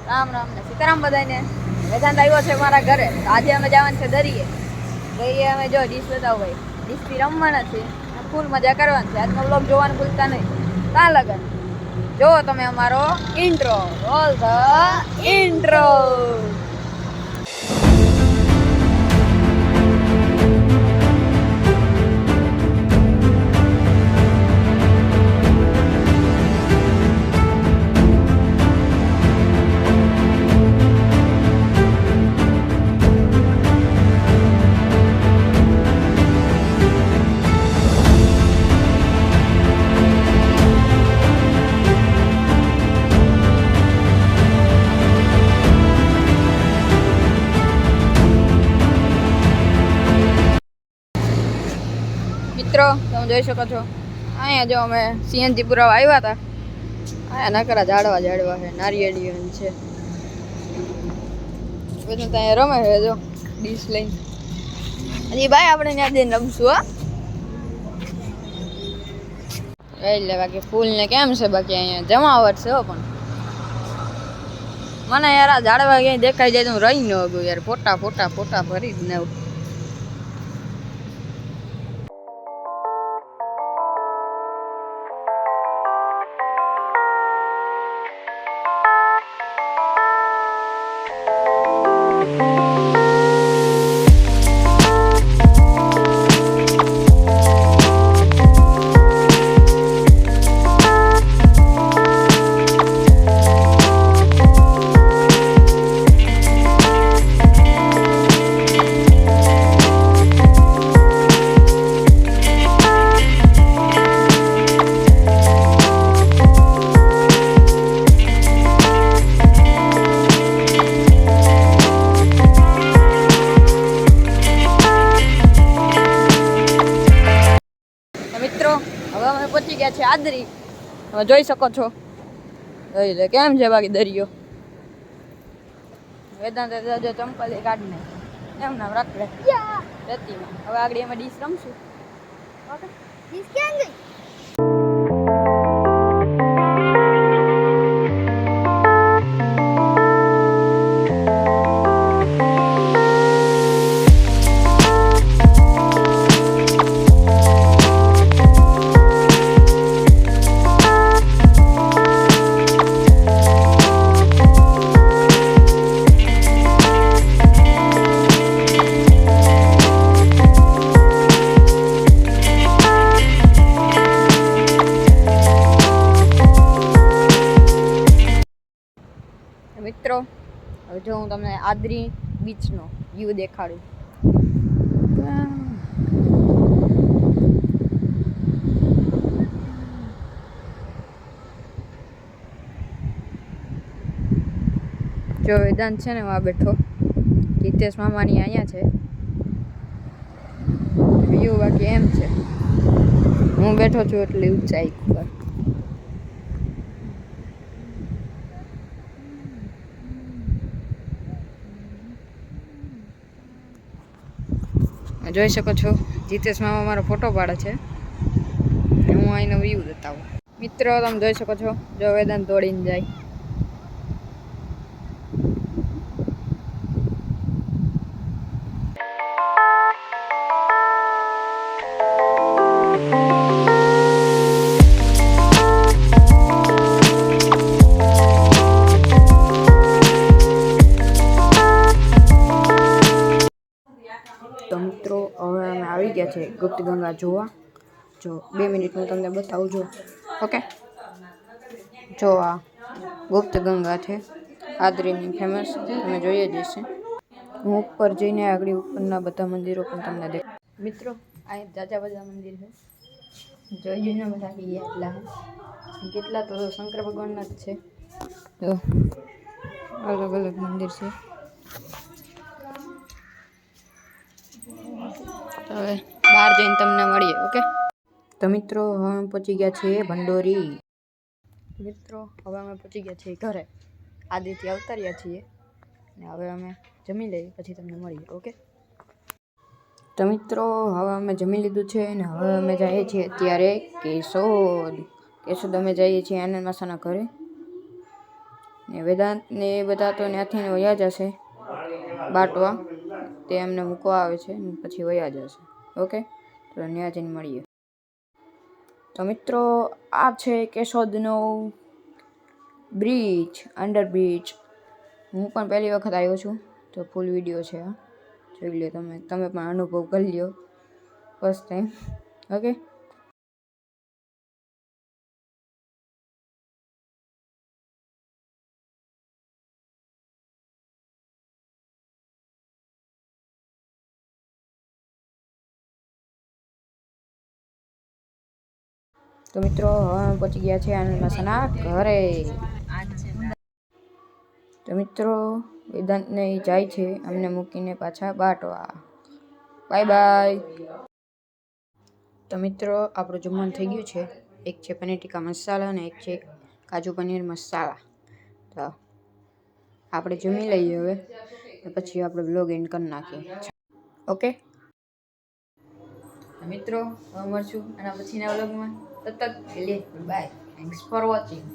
રામ રામ ને સીતારામ બધાને. વેદાંત આવ્યો છે મારા ઘરે. આજે અમે જવાનું છે દરિયે. અમે જો ડીશ બતાવો ભાઈ. ડીશથી રમવાના છે, ફૂલ મજા કરવાની છે. આજનો વ્લોગ જોવાનું ભૂલતા નહીં. કા લગન જો તમે અમારો ઇન્ટ્રો. Role the intro. મિત્રો તમે જોઈ શકો છો, અહીંયા જો અમે સીએનજી પુરાવા આવ્યા હતા. અહીંયા નકરા ઝાડવા છે, નારિયેળી છે બધું. ત્યાં રમે છે જો ડીશ લઈને. હજી ભાઈ આપણે ત્યાં જઈને રમશું. એટલે બાકી ફૂલ ને કેમ છે? બાકી અહીંયા જમાવટ છે પણ મને યાર આ ઝાડવા ક્યાંય દેખાઈ જાય તો હું રહી ન ગયું યાર. ફોટા ભરી જ ને. હવે અમે પહોંચી ગયા છે આદરી. તમે જોઈ શકો છો. જોઈ લે કેમ છે બાકી દરિયો. વેદાંત જો ચંપલ કાઢી નાખી એમ નામ રાખડે રેતીમાં. હવે આગળ અમે ડીશ રમશું. ડીશ ક્યાં ગઈ? મિત્રો હવે જો હું તમને આદરી બીચનો વ્યૂ દેખાડું. જો વેદાંત છે ને આ બેઠો. જીતેશ મામાની અહીંયા છે વ્યૂ. બાકી એમ છે હું બેઠો છું એટલે ઊંચાઈ પર. જોઈ શકો છો જીતેશ મામા મારો ફોટો પાડે છે. હું અહીંનો વ્યૂ બતાવું. મિત્રો તમે જોઈ શકો છો જો વેદાંત દોડીને જાય. તો મિત્રો હવે અમે આવી ગયા છે ગુપ્ત ગંગા જોવા. જો 2 મિનિટ હું તમને બતાવું છું. ઓકે જો આ ગુપ્ત ગંગા છે આદરીની ફેમસ. તમે જોઈએ જ હશે. હું ઉપર જઈને આગળ ઉપરના બધા મંદિરો પણ તમને દેખાડ. મિત્રો અહીં જાજા બધા મંદિર છે. જોઈને બધા ગયા કેટલા તો શંકર ભગવાનના જ છે. તો અલગ અલગ મંદિર છે. હવે બહાર જઈને તમને મળીએ. ઓકે તો મિત્રો હવે અમે પહોંચી ગયા છીએ ભંડોરી. મિત્રો હવે અમે પહોંચી ગયા છીએ ઘરે. આદિથી અવતર્યા છીએ ને હવે અમે જમી લઈએ પછી તમને મળીએ. ઓકે તો મિત્રો હવે અમે જમી લીધું છે ને હવે અમે જઈએ છીએ અત્યારે કેશોદ. અમે જઈએ છીએ આનંદ માસાના ઘરે. ને વેદાંત ને એ બધા તો ત્યાંથી વયા જશે બાટવા, તે એમને મૂકવા આવે છે ને પછી વયા જશે. ઓકે, તો ત્યાં જઈને મળીએ. તો મિત્રો આ છે કેશોદનો બ્રિજ, અંડર બ્રિજ. હું પણ પહેલી વખત આવ્યો છું, તો ફૂલ વિડીયો છે આ, જોઈ લો તમે પણ અનુભવ કરી લ્યો ફર્સ્ટ ટાઈમ. ઓકે, તો મિત્રો હવે અમે પહોંચી ગયા છે આનંદ માસાના ઘરે. તો મિત્રો વેદાંતને જાય છે અમને મૂકીને પાછા બાટવા. Bye bye. તો મિત્રો આપણું જમવાનું થઈ ગયું છે. એક છે પનીર ટીકા મસાલા અને એક છે કાજુ પનીર મસાલા. તો આપણે જમી લઈએ હવે, પછી આપણે બ્લોગ એન્ડ કરી નાખીએ. ઓકે મિત્રો, હવે મળશું આના પછીના વ્લોગમાં. તબ તક બાય. Thanks for watching.